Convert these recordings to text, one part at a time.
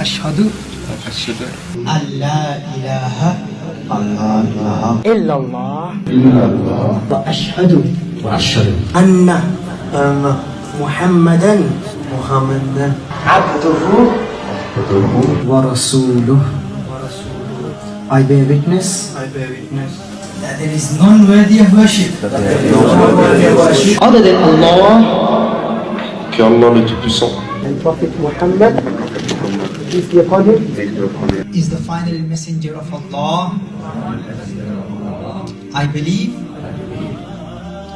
أشهد أن لا إله إلا الله وأشهد أن محمدا عبده ورسوله. I bear witness that there is none worthy of worship other than Allah, qu'Allah le Tout-Puissant and Prophet Muhammad, peace be upon him, is the final messenger of Allah. I believe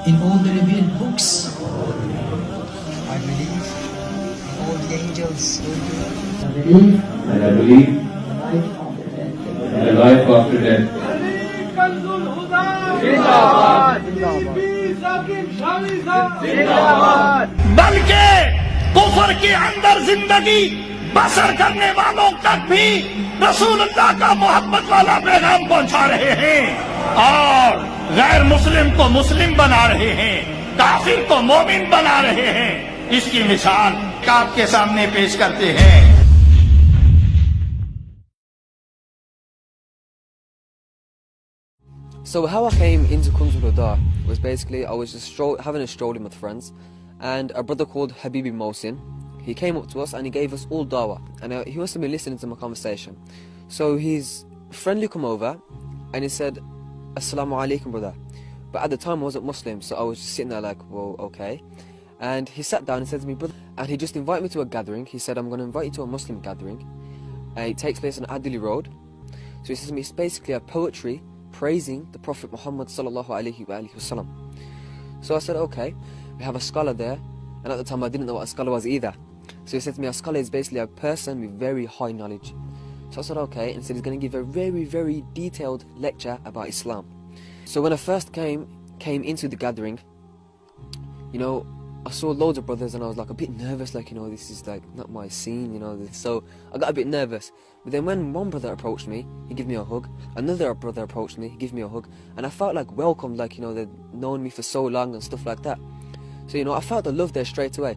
in all the revealed books. I believe in all the angels. I believe in the life after death. बल्कि कुफर के अंदर जिंदगी बसर करने वालों तक भी रसूलुल्लाह का मोहब्बत वाला पैगाम पहुंचा रहे हैं और गैर मुस्लिम को मुस्लिम बना रहे हैं, काफिर को मोमिन बना रहे हैं। इसकी मिसाल आपके सामने पेश करते हैं। So how I came into Kunzul Huda was basically I was just having a stroll in with friends, and a brother called Habibi Mohsin, he came up to us and he gave us all dawa, and he must have been listening to my conversation. So his friendly come over and he said, Assalamu alaikum brother. But at the time I wasn't Muslim, so I was just sitting there like, well, okay. And he sat down and said to me, brother, and he just invited me to a gathering. He said, I'm going to invite you to a Muslim gathering. It takes place on Adili Road. So he says to me, it's basically a poetry praising the Prophet Muhammad sallallahu alaihi wasallam. So I said, okay. We have a scholar there, and at the time I didn't know what a scholar was either. So he said to me, a scholar is basically a person with very high knowledge. So I said, okay, and said he's going to give a very, very detailed lecture about Islam. So when I first came into the gathering, you know, I saw loads of brothers and I was like a bit nervous, like, you know, this is like not my scene, you know, so I got a bit nervous. But then when one brother approached me, he gave me a hug. Another brother approached me, he gave me a hug, and I felt like welcomed, like, you know, they'd known me for so long and stuff like that. So, you know, I felt the love there straight away.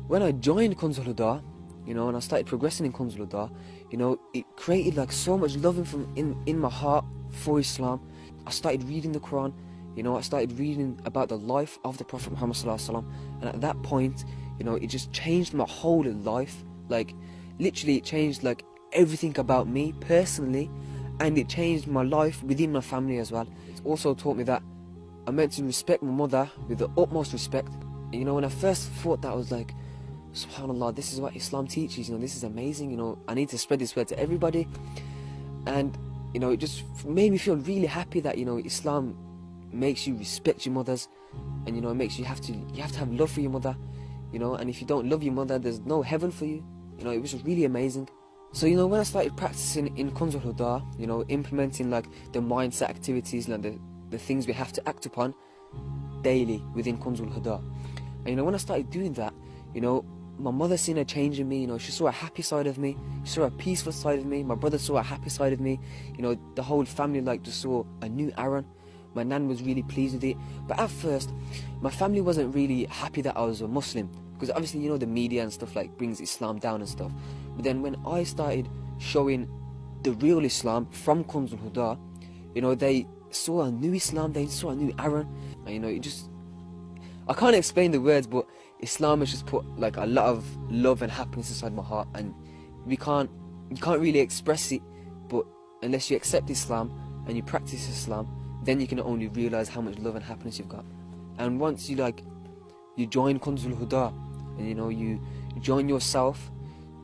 When I joined Kunzul Huda, you know, and I started progressing in Kunzul Huda, you know, it created like so much love in my heart for Islam. I started reading the Quran, you know, I started reading about the life of the Prophet Muhammad sallallahu alaihi wasallam, and at that point, you know, it just changed my whole life. Like, literally it changed like everything about me personally, and it changed my life within my family as well. It also taught me that I'm meant to respect my mother with the utmost respect. You know, when I first thought that, I was like, subhanallah, this is what Islam teaches, you know, this is amazing, you know, I need to spread this word to everybody. And, you know, it just made me feel really happy that, you know, Islam makes you respect your mothers, and, you know, it makes you have to have love for your mother, you know, and if you don't love your mother, there's no heaven for you. You know, it was really amazing. So, you know, when I started practicing in Kunzul Huda, you know, implementing like the mindset activities and the things we have to act upon daily within Kunzul Huda, and, you know, when I started doing that, you know, my mother seen a change in me. You know, she saw a happy side of me, she saw a peaceful side of me. My brother saw a happy side of me. You know, the whole family like just saw a new Aaron. My nan was really pleased with it. But at first, my family wasn't really happy that I was a Muslim, because obviously, you know, the media and stuff like brings Islam down and stuff. But then when I started showing the real Islam from Kunzul Huda, you know, they saw a new Islam, they saw a new Aaron. And, you know, it just, I can't explain the words, but Islam has just put like a lot of love and happiness inside my heart, and you can't really express it, but unless you accept Islam and you practice Islam, then you can only realize how much love and happiness you've got. And once you join Kunzul Huda, and, you know, you join yourself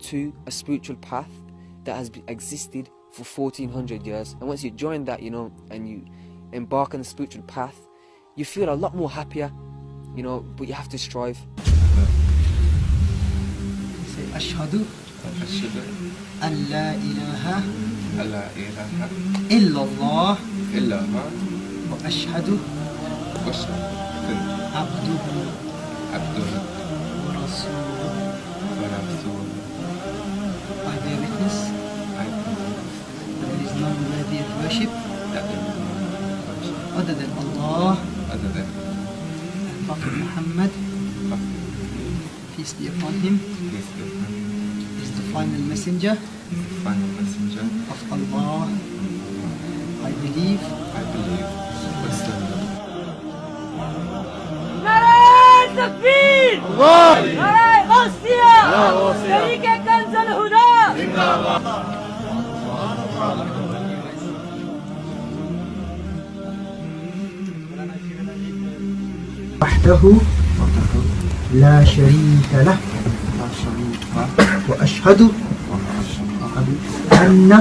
to a spiritual path that has existed for 1400 years, and once you join that, you know, and you embark on the spiritual path, you feel a lot more happier, you know, but you have to strive. Say Ashhadu an la ilaha illallah wa ashhadu abduhu wa rasuluhu. I bear witness that there is none worthy of worship other than Allah, Prophet Muhammad, peace be upon him, is the final messenger of Allah. I believe नारे तकबीर, नारे गौसिया, तरीके कंज़ल हुदा। वहदहु ला शरीक लह व अशहदु अन्ना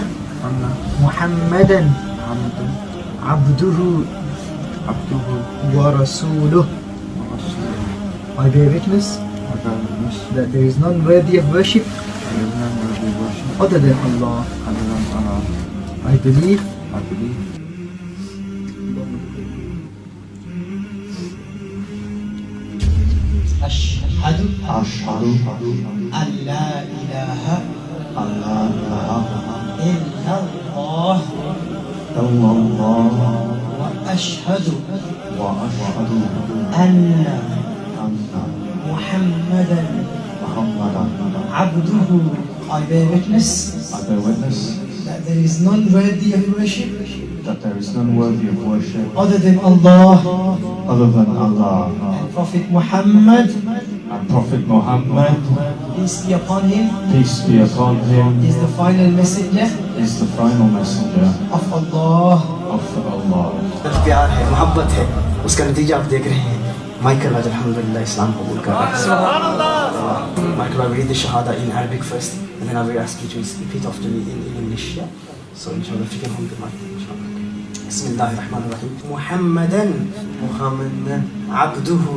Muhammadan अब्दुहु व रसूलुह. I bear witness that there is none worthy of worship other than Allah. I believe Ashhadu an la ilaha illallah wa ashhadu anna Muhammadan abduhu. I bear witness that there is none worthy of worship other than Allah, and Prophet Muhammad, peace be upon him, is the final messenger of Allah. प्यार है, मोहब्बत है, उसका नतीजा आप देख रहे हैं. Michael आज अल्हम्दुलिल्लाह इस्लाम कबूल कर रहा है. Michael, I will read the shahada in Arabic first, and then I will ask you to repeat after me in English. Yeah? So inshallah, if you can hold the mic, inshallah. Bismillahirrahmanirrahim. Muhammadan abduhu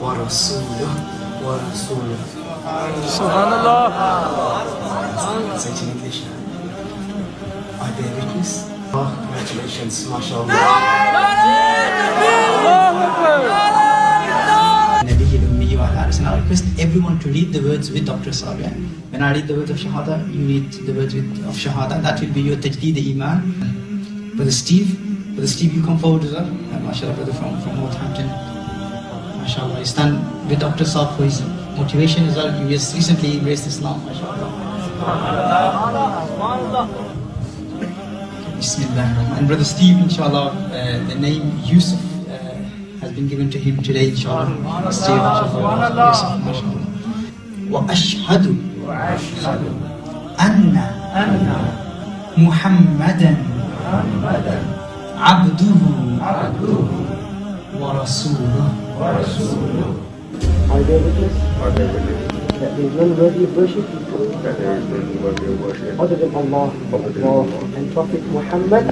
wa rasuluh. Subhanallah. Say it in English. I bear witness. Congratulations, mashallah. I request everyone to read the words with Dr. Sabia. When I read the words of Shahada, you read the words of Shahada. That will be your tajdeed iman. Brother Steve, you come forward as well. MashaAllah, brother from Northampton. MashaAllah, you stand with Dr. Saab for his motivation as well. You just recently embraced Islam. MashaAllah. Bismillah. And Brother Steve, inshallah, the name Yusuf has been given to him today, inshallah. Steve, inshallah. Yusuf, mashallah. Wa ashhadu anna Muhammadan abduhu wa rasuluh. I bear witness that there is none worthy of worship other than Allah, and Prophet Muhammad,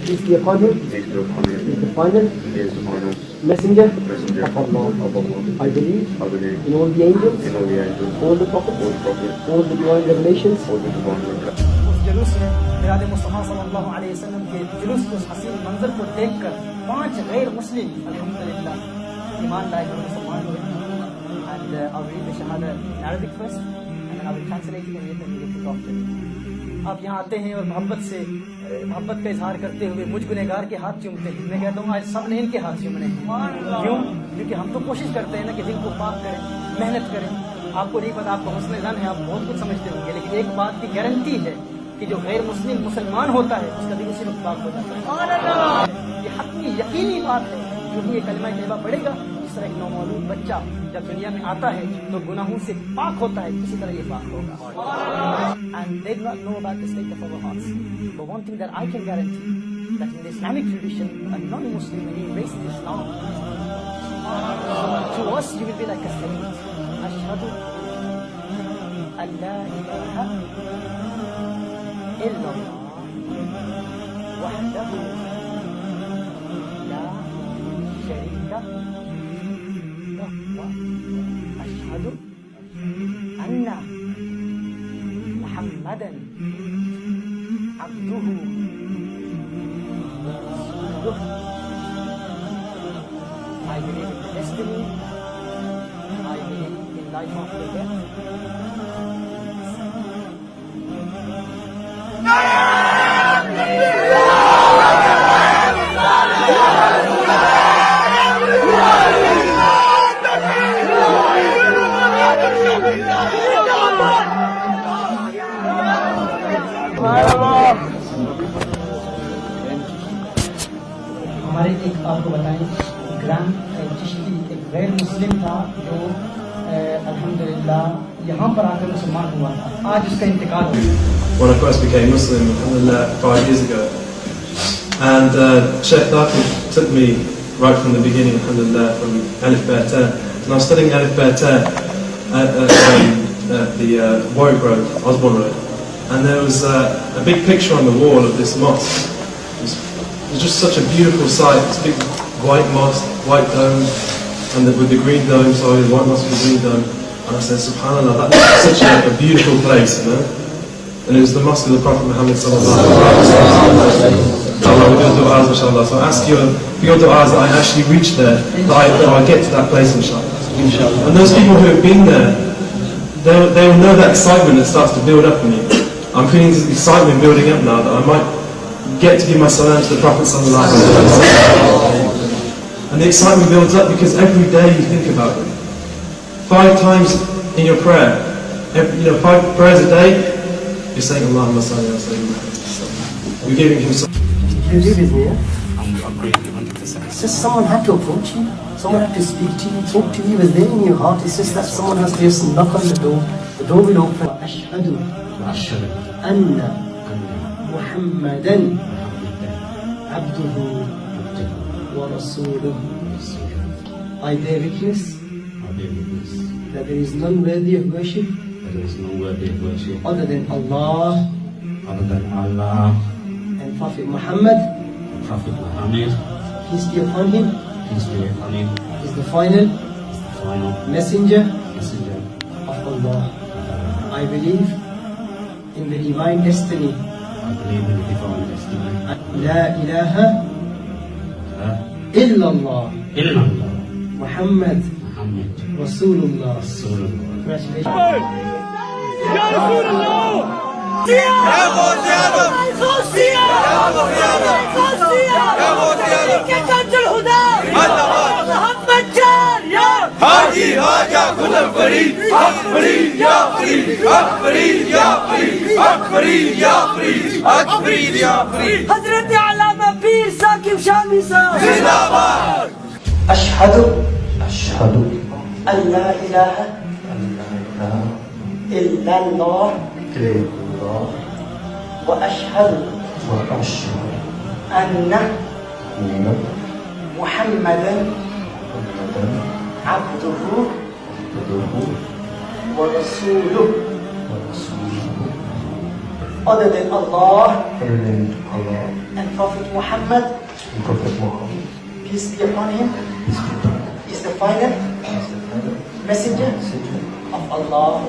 peace be upon him, is the final messenger of Allah. I believe in all the angels, all the prophets, all the divine revelations. जुलूस में मिलाद मुस्तफ़ा सल्लल्लाहु अलैहि वसल्लम के जुलूस के उस हसीन मंजर को देखकर 5 गैर मुस्लिम अल्हम्दुलिल्लाह ईमान लाए हुए मुसलमान हुए. And I will read the shahada in Arabic first, and then I will translate it and read it after. आप यहाँ आते हैं और मोहब्बत का इजहार करते हुए मुझ गुनहगार के हाथ चूमते हैं. मैं कहता हूँ आज सबने इनके हाथ चूमने हैं. क्यों? क्योंकि हम तो कोशिश करते हैं ना कि दिल को पाक करें, मेहनत करें. आपको नहीं पता, आपको हुस्न ज़न है, आप बहुत कुछ समझते होंगे, लेकिन एक बात की गारंटी है कि जो गैर मुस्लिम मुसलमान होता है उसका दिल उसी वक्त पाक हो जाता है. ये हक़ी यकीनी बात है. जो भी ये कलमा तैयबा पढ़ेगा, इस तरह एक नौमौलूद बच्चा जब दुनिया में आता है तो गुनाहों से पाक होता है, इसी तरह ये पाक होगा. And they do not know about the state of our hearts. But one thing that I can guarantee, that in the Islamic tradition, a non-Muslim when he embraces Islam, to us you will be like a saint. Ashhadu an la ilaha illallah wahdahu la sharika lahu wa ashhadu anna Muhammadan abduhu wa rasuluh. I believe in destiny. I believe in life after death. गैर मुस्लिम था जो अल्हम्दुलिल्लाह यहाँ पर आकर मुसलमान हुआ था, आज उसका इंतकाल हो गया। When I first became Muslim, alhamdulillah, 5 years ago, and Shaykh Saqib took me right from the beginning, alhamdulillah, from Alif Ba Ta, and I was studying Alif Ba Ta at the Warwick Road, Osborne Road, and there was a big picture on the wall of this mosque. It was just such a beautiful sight, this big white mosque, white dome, and with the green dome, sorry, the white mosque with the green dome, and I said, subhanAllah, that's such a beautiful place, you know? And it was the mosque of the Prophet Muhammad sallallahu alaihi wasallam. Allah, we do du'as, inshallah. So I ask you for your du'as that I actually reach there, that I get to that place, inshallah. And those people who have been there, they will know that excitement that starts to build up in you. I'm feeling this excitement building up now that I might get to give my salam to the Prophet sallallahu alaihi wasallam. And the excitement builds up because every day you think about it. 5 times in your prayer, 5 prayers a day, you're saying Allahumma salli ala sayyidina. You're giving him some. You live with me, yeah? I'm agreeing 100%. It's just someone had to approach you, someone had to speak to you, talk to you. It was there in your heart. It's just that someone has to just knock on the door. The door will open. Ashhadu anna Muhammadan abduhu wa rasuluhu. I bear witness that there is none worthy of worship other than Allah and Prophet Muhammad, peace be upon him, is the final messenger of Allah. I believe in the divine destiny. La ilaha illallah Muhammad Rasulullah. Congratulations. Ya Rasulullah! Ya Hazrat Allama Pir Saqib Shaami sahab zindabad. Ashhadu an la ilaha illallah wa ashhadu anna Muhammadan abduhu wa rasuluhu. Other than Allah and Prophet Muhammad, peace be upon him, is the final messenger of Allah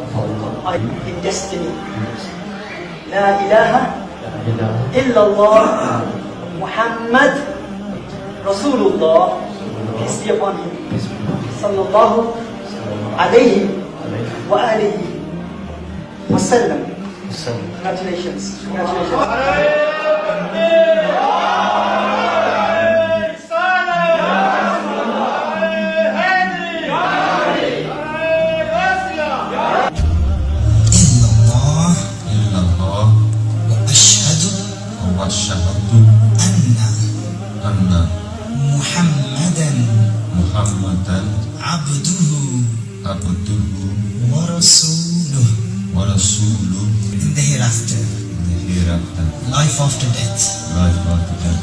in destiny. La ilaha illallah Muhammad Rasulullah, peace be upon him, sallallahu alayhi wa alihi wa sallam. Congratulations. Muhammadan abduhu wa rasuluh. In the hereafter, life after death.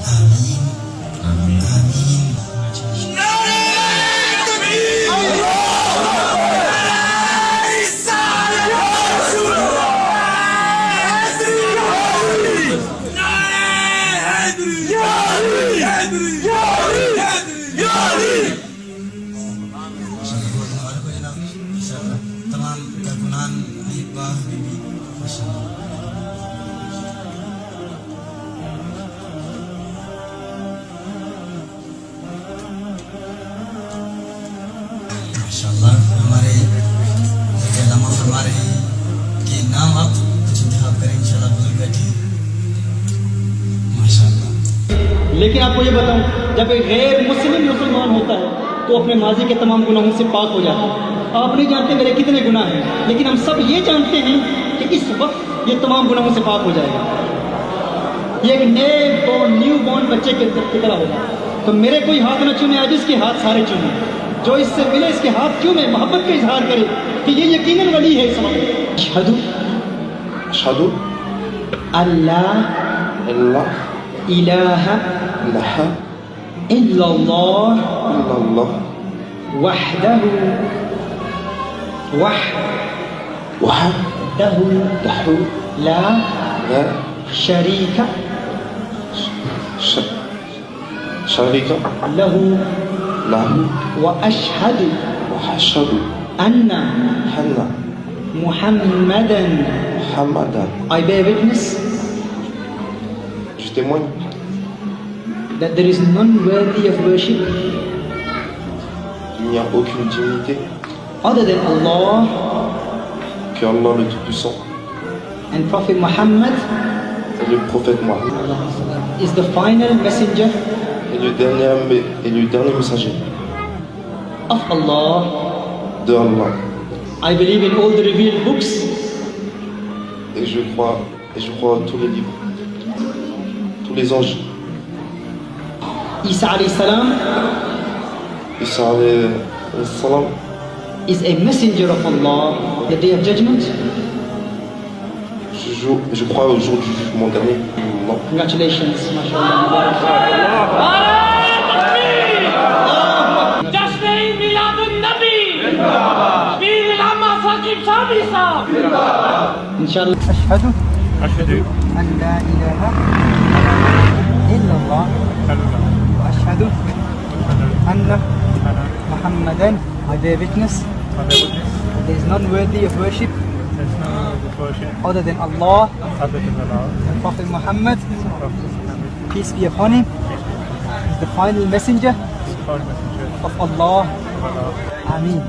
Ameen. माशाअल्लाह हमारे अल्लामा फरमा रहे हैं कि नाम आप कुछ इंतखाब करें इंशाअल्लाह बुजुर्ग बैठे माशाअल्लाह। लेकिन आपको ये बताऊं, जब एक गैर मुसलमान होता है तो अपने माजी के तमाम गुनाहों से पाक हो जाता है। आप नहीं जानते मेरे कितने गुनाह हैं, लेकिन हम सब ये जानते हैं कि इस वक्त ये तमाम गुनाहों से पाक हो जाएगा। ये एक न्यू बॉर्न बच्चे की तरह होगा। तो मेरे कोई हाथ न चुने आज, इसके हाथ सारे चुने। जो इससे मिले इसके हाथ क्यों में मोहब्बत का इजहार करे कि ये यकीनन वली है इस वक्त। अशहदु अशहदु अल्लाह अल्लाह इलाहा इलाहा इल्लल्लाह इल्लल्लाह वहदहु वहदहु ला ला शरीका शरीका लहु lahu wa ashhadu anna Muhammadan, I bear witness je témoigne that there is none worthy of worship il n'y a aucune divinité other than Allah que Allah le Tout-Puissant and Prophet Muhammad et le prophète Mohammed is the final messenger et le dernier messager of Allah. De Allah. I believe in all the revealed books. Et je crois tous les livres, tous les anges. Isa alayhi salam is a messenger of Allah. The day of judgment. Je crois au jour du jugement dernier. Congratulations, mashallah. Saqib Shaami sahab. Inshallah. Ashhadu an la ilaha illallah wa ashhadu anna Muhammadan, I bear witness there is none worthy of worship other than Allah and Prophet Muhammad, peace be upon him, is the final messenger of Allah. Ameen.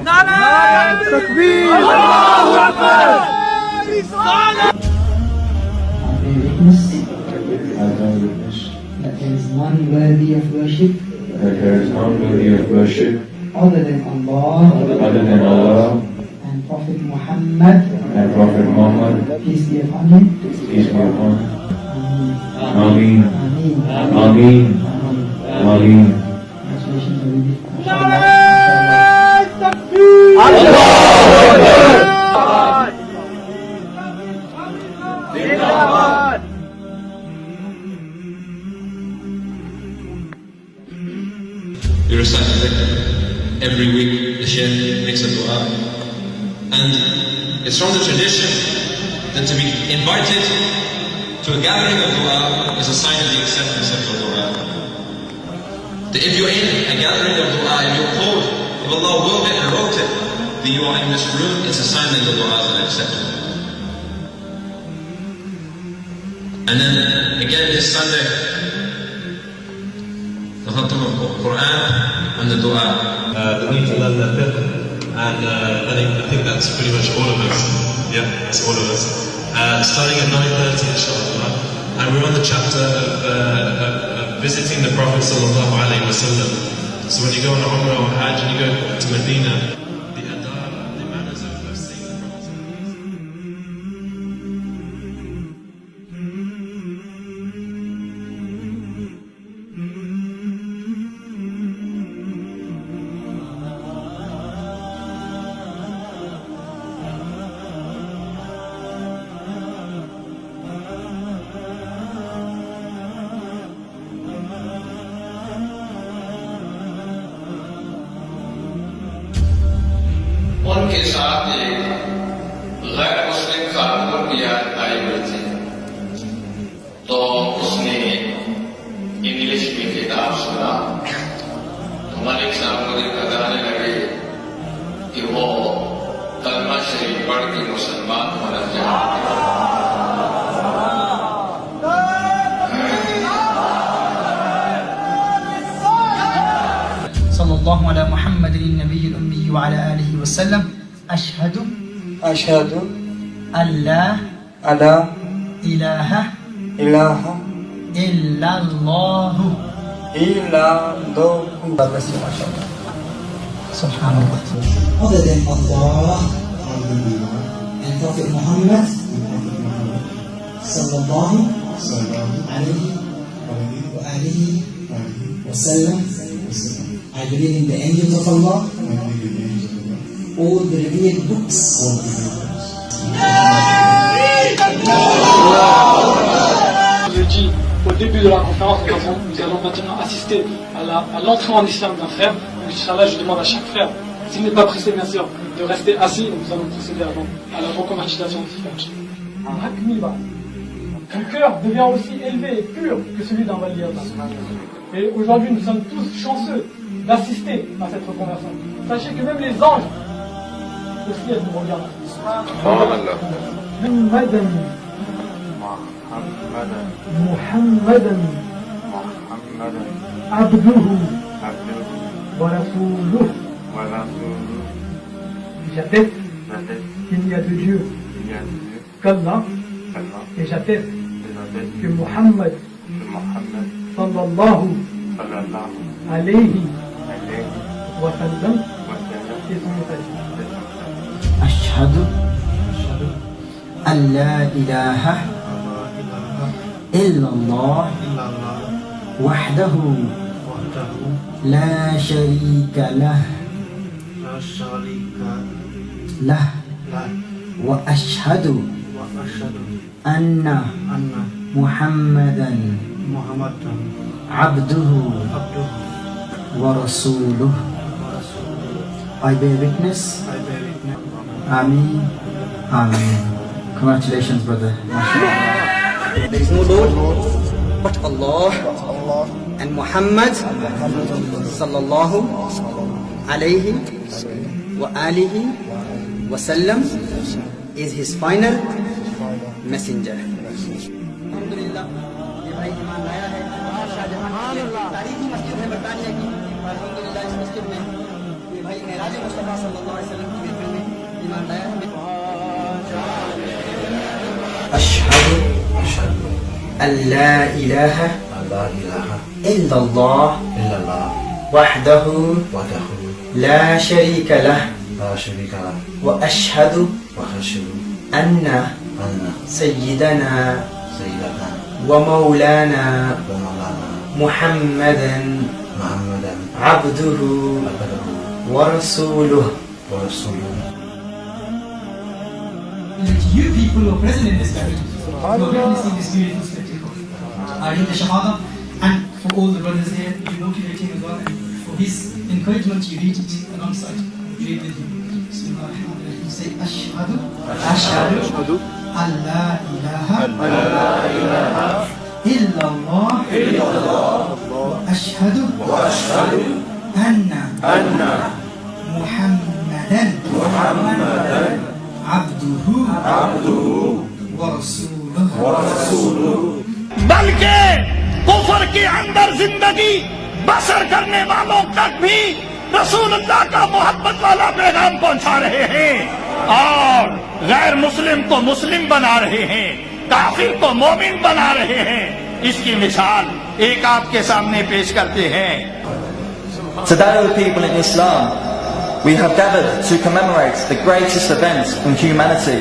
Takbir! Allahu Akbar! I bear witness that there is none worthy of worship other than Allah and Prophet Muhammad, peace be upon him. Ameen. Ameen. Ameen. We recite the dhikr. Every week the Shaykh makes a dua. And it's from the tradition that to be invited to a gathering of dua is a sign of the acceptance of your dua. That if you're in a gathering of dua and you're called, if Allah willed it and wrote it, that you are in this room, it's a sign that the du'as are accepted. And then again this Sunday, the khatam of Quran and the dua. The need to learn the fiqh, and I think that's pretty much all of us. Yeah, that's all of us. Starting at 9:30 inshallah, and we're on the chapter of visiting the Prophet sallallahu alaihi wasallam. So when you go on Umrah or Hajj and you go to Medina, the adab, the manners of seeing the Prophet. उनके साथ एक गैर मुस्लिम खातून भी आई हुई थी, तो उसने English में किताब सुना तो मलिक साहब मुझे बताने लगे कि वो कलमा शरीफ पढ़ के मुसलमान होना चाहते हैं। Sallallahu ala Muhammadin nabiyil ummi wa ala alihi wa sallam. Ashhadu an la ilaha illallah. Subhanallah. Other than Allah and Prophet Muhammad sallallahu alayhi wa alihi wa sallam, I I believe in the angels of Allah, all the revealed books. Je dis au début de la conférence, nous allons maintenant assister à l'entrée en islam d'un frère. Donc, Inch'Allah, je demande à chaque frère, s'il n'est pas pressé bien sûr, de rester assis. Donc, nous allons procéder à la reconvertitation du frère. Son cœur devient aussi élevé et pur que celui d'un wali Allah. Et aujourd'hui, nous sommes tous chanceux d'assister à cette reconversion. Sachez que même les anges aussi, elles nous regardent. محمدا عبده ورسوله. J'atteste qu'il n'y a de Dieu qu'Allah, et j'atteste que Muhammad sallallahu alayhi wa sallam est son messager. Ashhadu an la ilaha إلا الله وحده لا شريك له وأشهد أن محمدا عبده ورسوله. I bear witness. Ameen. Ameen. Congratulations, brother. There is no Lord but Allah, and Muhammad sallallahu alayhi wa alihi wa sallam is his final messenger. Alhamdulillah, ये भाई ईमान लाया है। शाहजहां की तारीखी मस्जिद है बरतानिया की। अल्हम्दुलिल्लाह इस मस्जिद में ये भाई मेराज मुस्तफा सल्लल्लाहु अलैहि वसल्लम की महफिल में ईमान लाया है। अशहदु أن لا إله إلا الله وحده لا شريك له وأشهد أن سيدنا ومولانا محمدا عبده ورسوله. You people who are present in this gathering, who are witnessing this beautiful spectacle, are in the Shahada, and for all the brothers here, you motivate him as well, and for his encouragement, you read it alongside, you read with him. Bismillahirrahmanirrahim. Say, Ashhadu an la ilaha illallah wa ashhadu anna Muhammadan عبده ورسوله. बल्कि कुफर के अंदर जिंदगी बसर करने वालों तक भी रसूलुल्लाह का मोहब्बत वाला पैगाम पहुंचा रहे हैं और गैर मुस्लिम को मुस्लिम बना रहे हैं, काफिर को मोमिन बना रहे हैं। इसकी मिसाल एक आपके सामने पेश करते हैं। Today, the people in Islam, we have gathered to commemorate the greatest event in humanity.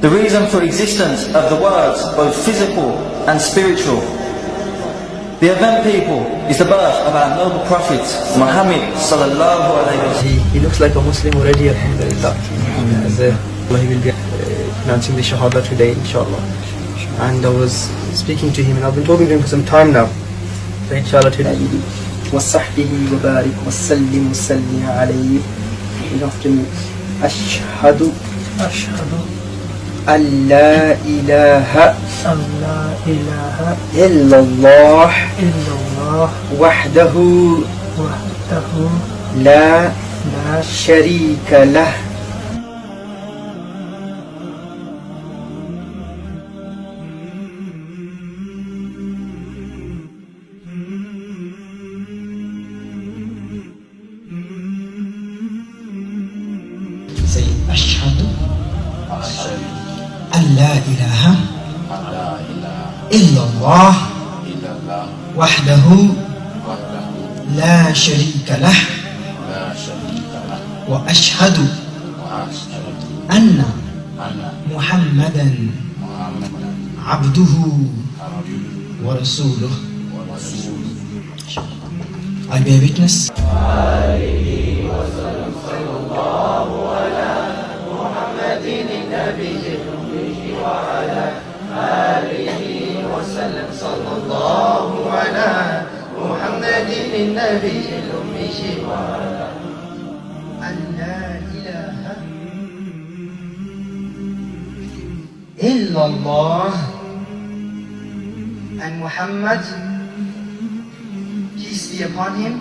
The reason for existence of the world, both physical and spiritual. The event, people, is the birth of our noble Prophet, Muhammad sallallahu alayhi wa sallam. He looks like a Muslim already, alhamdulillah. As he will be pronouncing the Shahada today, inshallah. And I was speaking to him, and I've been talking to him for some time now. So inshallah today. وصحبه وبارك وسلم وسلم عليه. After me, أشهد أن لا إله إلا الله وحده لا شريك له أشهد أن لا إله إلا الله وحده لا شريك له وأشهد أن محمدا عبده ورسوله. I bear witness. Illallah and Muhammad, peace be upon him,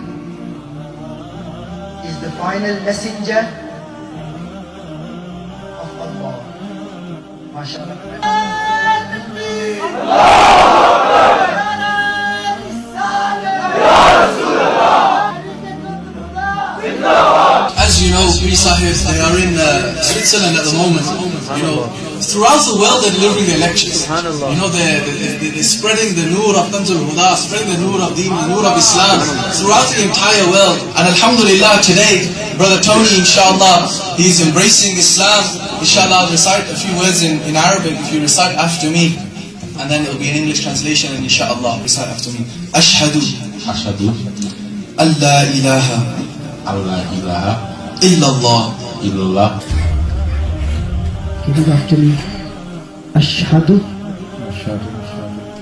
is the final messenger of Allah. As you know, Piri Sahib, they are in Switzerland at the moment. You know, throughout the world they're delivering their lectures. You know, they're spreading the noor of Kanzul Huda, spreading the noor of Deen, the noor of Islam throughout the entire world. And Alhamdulillah, today, Brother Tony, inshallah, he's embracing Islam. Inshallah, I'll recite a few words in Arabic if you recite after me. And then it'll be an English translation, and inshallah, recite after me. Ashhadu an la ilaha illallah. Repeat after me. Ashhadu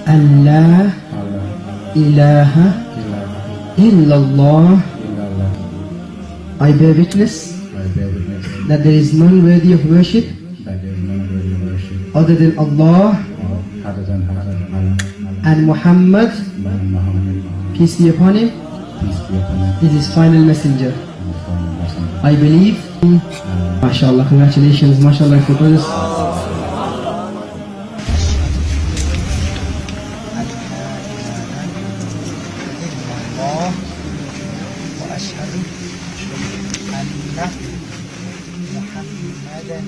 an la ilaha illallah. I bear witness that there is none worthy of worship other than Allah, and Muhammad, peace be upon him, is his final messenger. I believe. MashaAllah, congratulations, MashaAllah for brothers. وأشهد أن محمدا